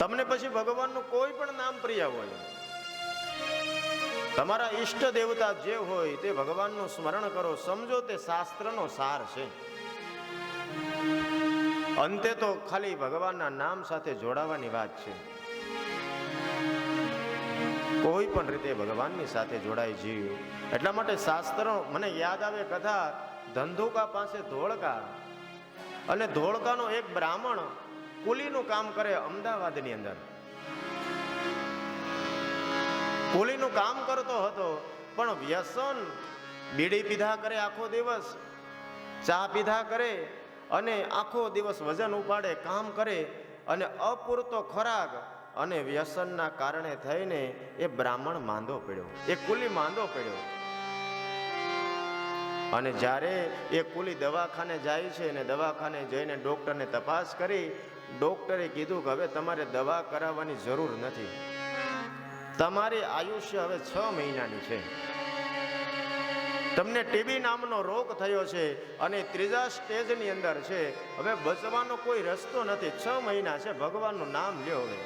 તમને પછી ભગવાનનું કોઈ પણ નામ પ્રિય હોય, તમારા ઈષ્ટ દેવતા જે હોય તે ભગવાનનું સ્મરણ કરો, સમજો તે શાસ્ત્રનો સાર છે. અંતે તો ખાલી ભગવાનના નામ સાથે જોડાવાની વાત છે. કોઈ પણ રીતે ભગવાનની સાથે જોડાઈ જીવ. એટલા માટે શાસ્ત્રો, મને યાદ આવે કથા ધંધુકા પાસે ધોળકા, અને ધોળકાનો એક બ્રાહ્મણ કુલીનું કામ કરે અમદાવાદની અંદર. કુલીનું કામ કરતો હતો, પણ વ્યસન, બીડી પીધા કરે આખો દિવસ, ચા પીધા કરે અને આખો દિવસ વજન ઉપાડે, કામ કરે, અને અપૂરતો ખોરાક અને વ્યસનના કારણે થઈને એ બ્રાહ્મણ માંદો પડ્યો, એ કુલી માંદો પડ્યો. અને જ્યારે એ કુલી દવાખાને જાય છે અને દવાખાને જઈને ડોક્ટરને તપાસ કરી, ડોક્ટરે કીધું કે હવે તમારે દવા કરાવવાની જરૂર નથી, તમારી આયુષ્ય હવે 6 મહિનાની છે, તમને ટીબી નામનો રોગ થયો છે અને 3જા સ્ટેજની અંદર છે, હવે બચવાનો કોઈ રસ્તો નથી, 6 મહિના છે, ભગવાનનું નામ લ્યો. હવે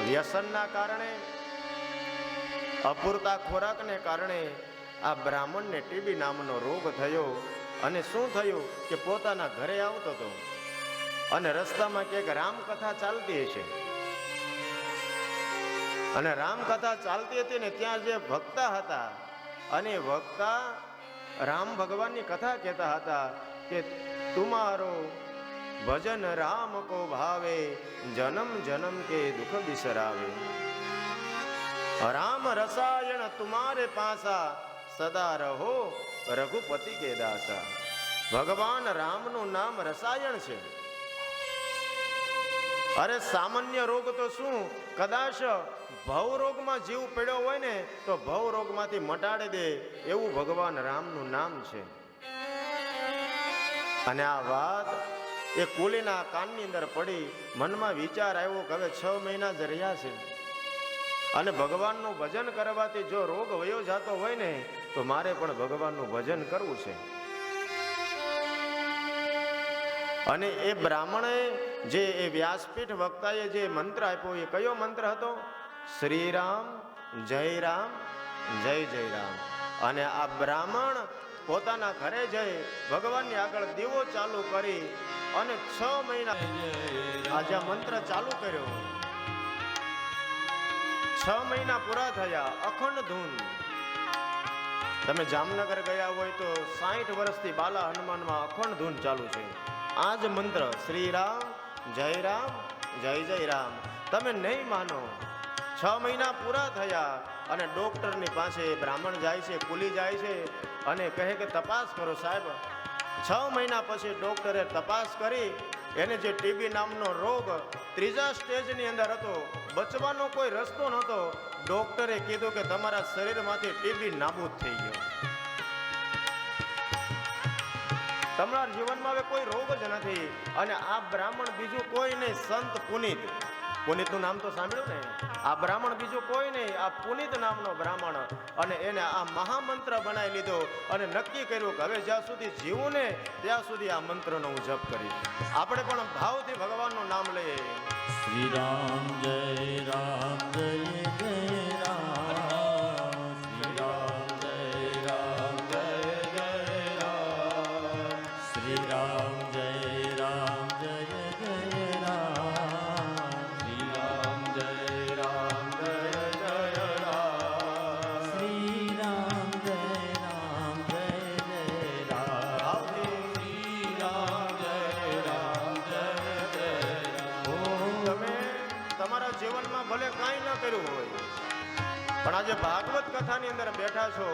વ્યસનના કારણે, અપૂરતા ખોરાકને કારણે આ બ્રાહ્મણને ટીબી નામનો રોગ થયો. અને શું થયું કે પોતાના ઘરે આવતો હતો અને રસ્તામાં ક્યાંક રામકથા ચાલતી હશે, અને રામકથા ચાલતી હતી ને ત્યાં જે વક્તા હતા, અને વક્તા રામ ભગવાનની કથા કહેતા હતા કે તુમારો ભજન રામ કો ભાવે, જન્મ જન્મ કે દુઃખ બિસરાવે, રામ રસાયણ તુમારે પાસા, સદા રહો રઘુપતિ કે દાસા. ભગવાન રામનું નામ રસાયણ છે. અરે સામાન્ય રોગ તો શું, કદાચ ભવ રોગમાં જીવ પડ્યો હોય ને તો ભવ રોગમાંથી મટાડી દે એવું ભગવાન રામનું નામ છે. અને આ વાત એ કુલીના કાનની અંદર પડી, મનમાં વિચાર આવ્યો કે હવે 6 મહિના જ રહ્યા છે, અને ભગવાનનું ભજન કરવાથી જો રોગ વયો જતો હોય ને તો મારે પણ ભગવાનનું ભજન કરવું છે. અને એ બ્રાહ્મણે જે એ વ્યાસપીઠ વક્તાએ જે મંત્ર આપ્યો, એ કયો મંત્ર હતો? શ્રી રામ જય રામ જય જય રામ. અને આ બ્રાહ્મણ પોતાના ઘરે જઈ ભગવાનની આગળ દીવો ચાલુ કરી અને 6 મહિના આજે મંત્ર ચાલુ કર્યો. 6 મહિના પૂરા થયા, અખંડ ધૂન. તમે જામનગર ગયા હોય તો 60 વર્ષથી બાલા હનુમાનમાં અખંડ ધૂન ચાલુ છે. આ જ મંત્ર શ્રી રામ જય રામ. તમે નહીં માનો, 6 મહિના પૂરા થયા અને ડોક્ટરની પાસે બ્રાહ્મણ જાય છે, કુલી જાય છે અને કહે કે તપાસ કરો સાહેબ. 6 મહિના પછી ડોક્ટરે તપાસ કરી, એને જે ટીબી નામનો રોગ 3જા સ્ટેજની અંદર હતો, બચવાનો કોઈ રસ્તો નહોતો. ડોક્ટરે કીધું કે તમારા શરીરમાંથી ટીબી નાબૂદ થઈ ગયો, તમારા જીવનમાં હવે કોઈ રોગ જ નથી. અને આ બ્રાહ્મણ બીજું કોઈ નહીં, સંત પુનિત. પુનિતનું નામ તો સાંભળ્યું ને? આ બ્રાહ્મણ બીજું કોઈ નહીં, આ પુનિત નામનો બ્રાહ્મણ. અને એને આ મહામંત્ર બનાવી લીધો અને નક્કી કર્યું કે હવે જ્યાં સુધી જીવું ને ત્યાં સુધી આ મંત્રનો હું જપ કરીશ. આપણે પણ ભાવથી ભગવાનનું નામ લઈએ. શ્રી રામ જય રામ જય જય રામ, શ્રી રામ જય રામ જય જય રામ, શ્રી રામ જય રામ જય જય રામ, શ્રી રામ જય રામ જય જય રામ, શ્રી રામ જય રામ જય જય રામ, શ્રી રામ જય રામ જય જય રામ. તમે તમારા જીવનમાં ભલે કાંઈ ન કર્યું હોય, પણ આજે ભાગવત કથાની અંદર બેઠા છો,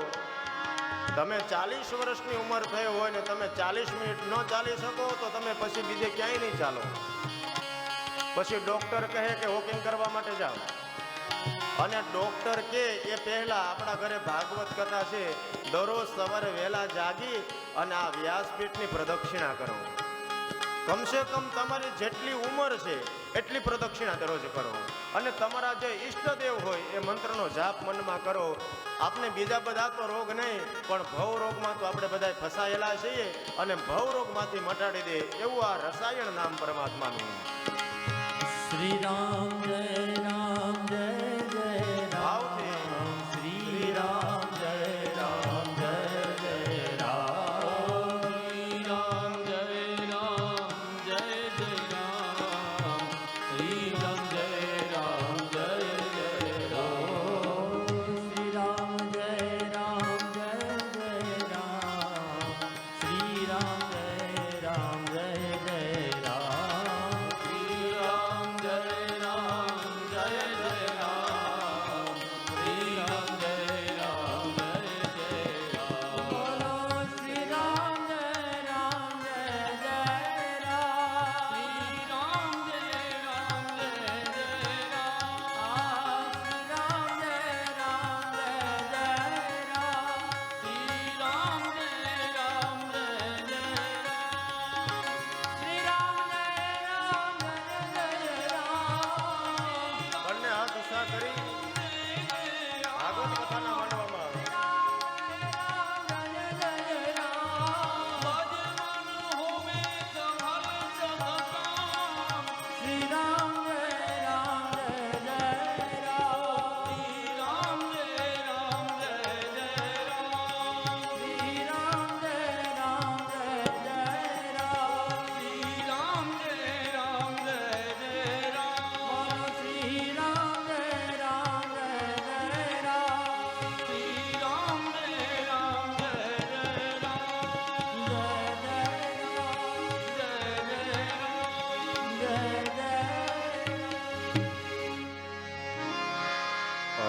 તમે 40 વર્ષની ઉંમર થઈ હોય ને તમે 40 મિનિટ ન ચાલી શકો તો તમે પછી બીજે ક્યાંય નહીં ચાલો. પછી ડોક્ટર કહે કે વોકિંગ કરવા માટે જાઓ, અને ડોક્ટર કે એ પહેલા આપણા ઘરે ભાગવત કથા છે, દરરોજ સવારે વહેલા જાગી અને આ વ્યાસપીઠની પ્રદક્ષિણા કરો. કમસે કમ તમારી જેટલી ઉંમર છે એટલી પ્રદક્ષિણા દરરોજ કરો. અને તમારા જે ઈષ્ટદેવ હોય એ મંત્રનો જાપ મનમાં કરો. આપણે બીજા બધા તો રોગ નહીં, પણ ભવ રોગમાં તો આપણે બધા ફસાયેલા છીએ, અને ભવ રોગમાંથી મટાડી દે એવું આ રસાયણ નામ પરમાત્માનું. શ્રી રામ જય રામ જય જય ભાવથી રામ શ્રી રામ જય રામ જય જય રામ શ્રી રામ જય રામ જય જય રામ શ્રી રામ જય રામ જય જય રામ શ્રી રામ જય રામ જય જય રામ શ્રી રામ જય રામ જય જય રામ શ્રી રામ જય રામ જય જય રામ શ્રી રામ જય રામ જય જય રામ બોલો શ્રી રામ જય રામ જય જય રામ શ્રી રામ જય રામ જય જય રામ શ્રી રામ જય રામ જય જય રામ શ્રી રામ જય રામ જય જય શ્રી રામ જય રામ જય જય રામ બંને હાથ ઊંચા કરી ભાગવત કથાના માંડવામાં આવે.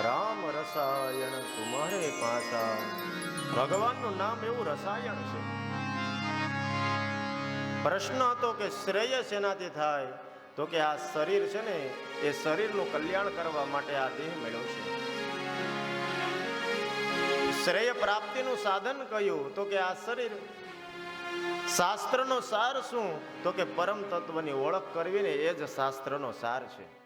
રામ રસાયણ તુમ્હારે પાસા. ભગવાનનું નામ એવું રસાયણ છે. પ્રશ્ન હતો કે શ્રેય શેનાથી થાય, તો કે આ શરીર છે ને એ શરીરનું કલ્યાણ કરવા માટે આ દેહ મળ્યો છે. શ્રેય પ્રાપ્તિનું સાધન કયું, તો કે આ શરીર. શાસ્ત્રનો સાર શું, તો કે પરમ તત્વની ઓળખ કરવી ને એ જ શાસ્ત્રનો સાર છે.